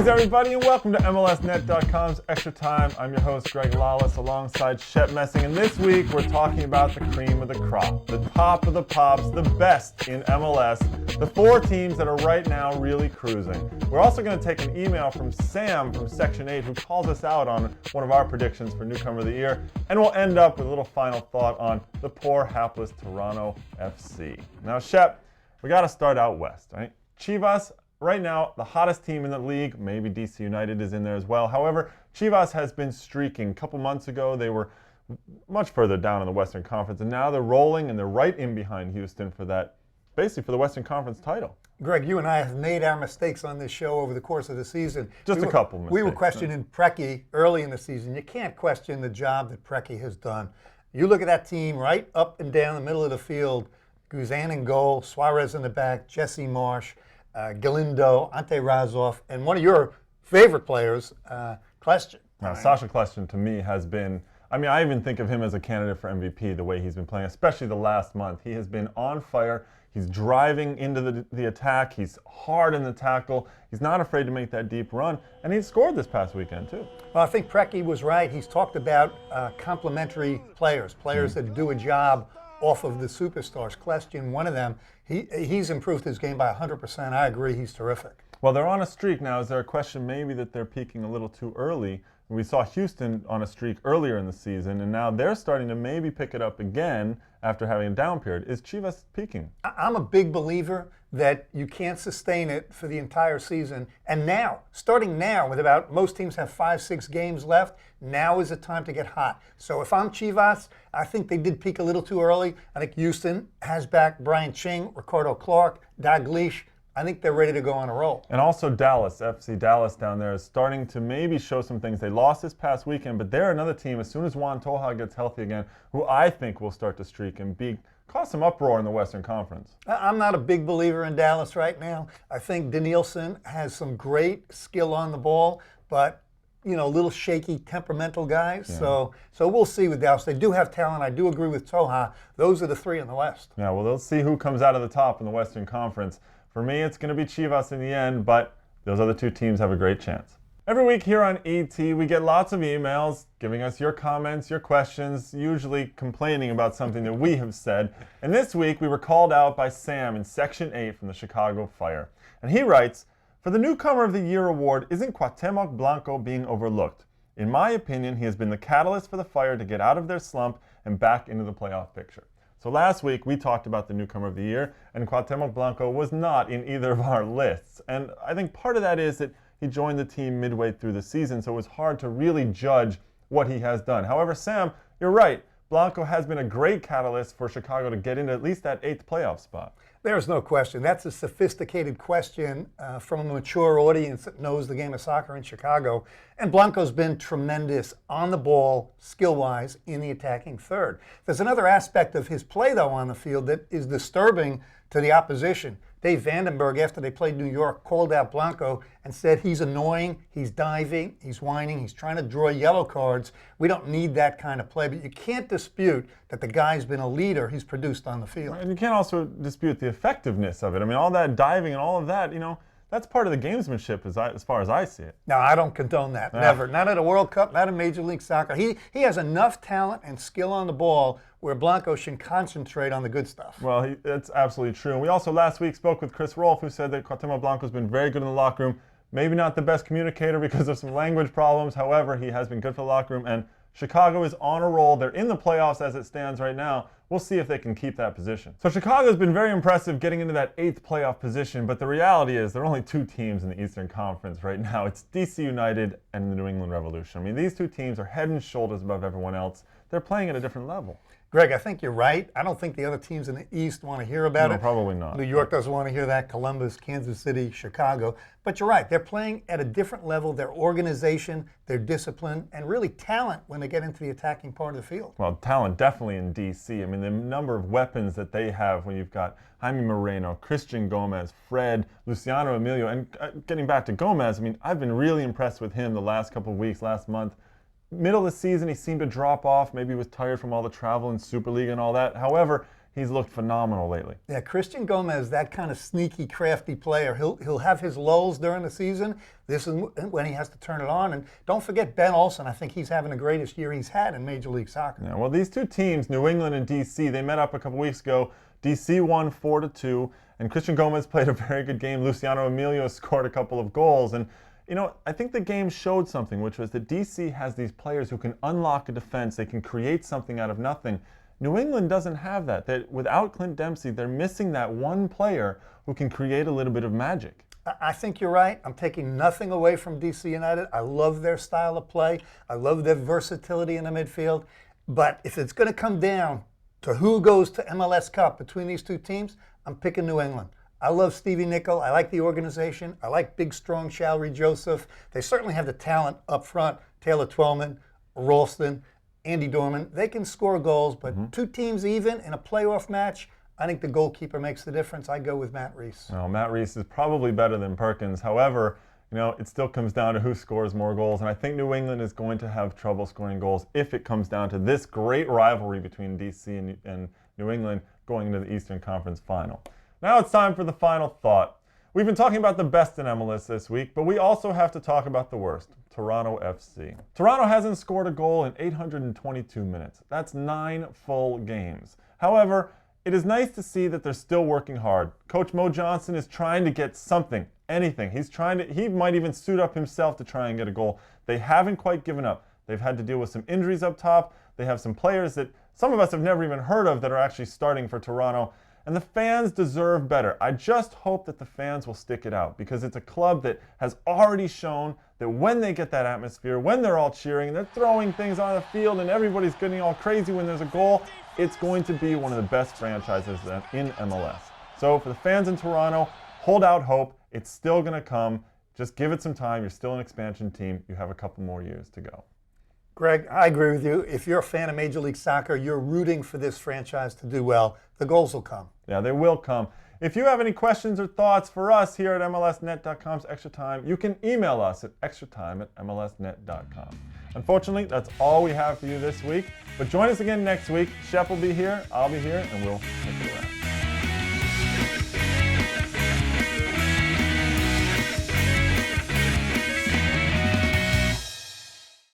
Greetings, everybody, and welcome to MLSnet.com's Extra Time. I'm your host, Greg Lawless, alongside Shep Messing, and this week we're talking about the cream of the crop, the top of the pops, the best in MLS, the four teams that are right now really cruising. We're also going to take an email from Sam from Section 8, who calls us out on one of our predictions for Newcomer of the Year, and we'll end up with a little final thought on the poor, hapless Toronto FC. Now, Shep, we got to start out west, right? Chivas, right now, the hottest team in the league. Maybe DC United is in there as well. However, Chivas has been streaking. A couple months ago, they were much further down in the Western Conference, and now they're rolling, and they're right in behind Houston for that, basically for the Western Conference title. Greg, you and I have made our mistakes on this show over the course of the season. Just a couple mistakes. We were questioning Preki early in the season. You can't question the job that Preki has done. You look at that team right up and down the middle of the field, Guzan in goal, Suarez in the back, Jesse Marsh, Galindo, Ante Razov, and one of your favorite players, Kljestan. Now, Sacha Kljestan, to me, has been, I even think of him as a candidate for MVP, the way he's been playing, especially the last month. He has been on fire. He's driving into the attack. He's hard in the tackle. He's not afraid to make that deep run, and he scored this past weekend, too. Well, I think Preki was right. He's talked about complementary players that do a job off of the superstars. Kljestan, one of them, he's improved his game by 100%. I agree, he's terrific. Well, they're on a streak now. Is there a question maybe that they're peaking a little too early? We saw Houston on a streak earlier in the season, and now they're starting to maybe pick it up again after having a down period. Is Chivas peaking? I'm a big believer that you can't sustain it for the entire season. And now, starting now, with about most teams have 5-6 games left, now is the time to get hot. So if I'm Chivas, I think they did peak a little too early. I think Houston has back Brian Ching, Ricardo Clark, Dalglish. I think they're ready to go on a roll. And also Dallas, FC Dallas down there is starting to maybe show some things. They lost this past weekend, but they're another team, as soon as Juan Toja gets healthy again, who I think will start to streak and cause some uproar in the Western Conference. I'm not a big believer in Dallas right now. I think Danielson has some great skill on the ball, but a little shaky, temperamental guys. Yeah. So we'll see with Dallas. They do have talent. I do agree with Toja. Those are the three in the West. Yeah, well, they'll see who comes out of the top in the Western Conference. For me, it's going to be Chivas in the end, but those other two teams have a great chance. Every week here on ET, we get lots of emails giving us your comments, your questions, usually complaining about something that we have said. And this week, we were called out by Sam in Section 8 from the Chicago Fire. And he writes, "For the Newcomer of the Year award, isn't Cuauhtemoc Blanco being overlooked? In my opinion, he has been the catalyst for the Fire to get out of their slump and back into the playoff picture." So last week, we talked about the Newcomer of the Year, and Cuauhtemoc Blanco was not in either of our lists. And I think part of that is that he joined the team midway through the season, so it was hard to really judge what he has done. However, Sam, you're right. Blanco has been a great catalyst for Chicago to get into at least that 8th playoff spot. There's no question. That's a sophisticated question from a mature audience that knows the game of soccer in Chicago. And Blanco's been tremendous on the ball, skill-wise, in the attacking third. There's another aspect of his play, though, on the field that is disturbing to the opposition. Dave Vandenberg, after they played New York, called out Blanco and said he's annoying, he's diving, he's whining, he's trying to draw yellow cards. We don't need that kind of play. But you can't dispute that the guy's been a leader he's produced on the field. And you can't also dispute the effectiveness of it. All that diving and all of that, that's part of the gamesmanship as far as I see it. No, I don't condone that. Never. Not at a World Cup, not in Major League Soccer. He has enough talent and skill on the ball where Blanco should concentrate on the good stuff. Well, that's absolutely true. And we also last week spoke with Chris Rolfe, who said that Cuauhtemoc Blanco's been very good in the locker room. Maybe not the best communicator because of some language problems. However, he has been good for the locker room. And Chicago is on a roll. They're in the playoffs as it stands right now. We'll see if they can keep that position. So Chicago's been very impressive getting into that 8th playoff position, but the reality is there are only two teams in the Eastern Conference right now. It's DC United and the New England Revolution. These two teams are head and shoulders above everyone else. They're playing at a different level. Greg, I think you're right. I don't think the other teams in the East want to hear about it. No, probably not. New York doesn't want to hear that. Columbus, Kansas City, Chicago. But you're right. They're playing at a different level. Their organization, their discipline, and really talent when they get into the attacking part of the field. Well, talent definitely in D.C. The number of weapons that they have when you've got Jaime Moreno, Christian Gomez, Fred, Luciano Emilio. And getting back to Gomez, I've been really impressed with him the last couple of weeks, last month. Middle of the season, he seemed to drop off. Maybe he was tired from all the travel in Super League and all that. However, he's looked phenomenal lately. Yeah, Christian Gomez, that kind of sneaky, crafty player. He'll have his lulls during the season. This is when he has to turn it on. And don't forget Ben Olsen. I think he's having the greatest year he's had in Major League Soccer. Yeah, well, these two teams, New England and DC, they met up a couple weeks ago. DC won 4-2, and Christian Gomez played a very good game. Luciano Emilio scored a couple of goals. And you know, I think the game showed something, which was that DC has these players who can unlock a defense. They can create something out of nothing. New England doesn't have that. Without Clint Dempsey, they're missing that one player who can create a little bit of magic. I think you're right. I'm taking nothing away from DC United. I love their style of play. I love their versatility in the midfield. But if it's going to come down to who goes to MLS Cup between these two teams, I'm picking New England. I love Stevie Nicol. I like the organization. I like big, strong Shalry Joseph. They certainly have the talent up front. Taylor Twellman, Ralston, Andy Dorman. They can score goals, but two teams even in a playoff match, I think the goalkeeper makes the difference. I go with Matt Reese. Well, Matt Reese is probably better than Perkins. However, you know, it still comes down to who scores more goals, and I think New England is going to have trouble scoring goals if it comes down to this great rivalry between DC and New England going into the Eastern Conference Final. Now it's time for the final thought. We've been talking about the best in MLS this week, but we also have to talk about the worst, Toronto FC. Toronto hasn't scored a goal in 822 minutes. That's 9 full games. However, it is nice to see that they're still working hard. Coach Mo Johnson is trying to get something, anything. He might even suit up himself to try and get a goal. They haven't quite given up. They've had to deal with some injuries up top. They have some players that some of us have never even heard of that are actually starting for Toronto. And the fans deserve better. I just hope that the fans will stick it out, because it's a club that has already shown that when they get that atmosphere, when they're all cheering and they're throwing things on the field and everybody's getting all crazy when there's a goal, it's going to be one of the best franchises in MLS. So for the fans in Toronto, hold out hope. It's still going to come. Just give it some time. You're still an expansion team. You have a couple more years to go. Greg, I agree with you. If you're a fan of Major League Soccer, you're rooting for this franchise to do well. The goals will come. Yeah, they will come. If you have any questions or thoughts for us here at MLSnet.com's Extra Time, you can email us at extratime@MLSnet.com. Unfortunately, that's all we have for you this week. But join us again next week. Shep will be here, I'll be here, and we'll take it around.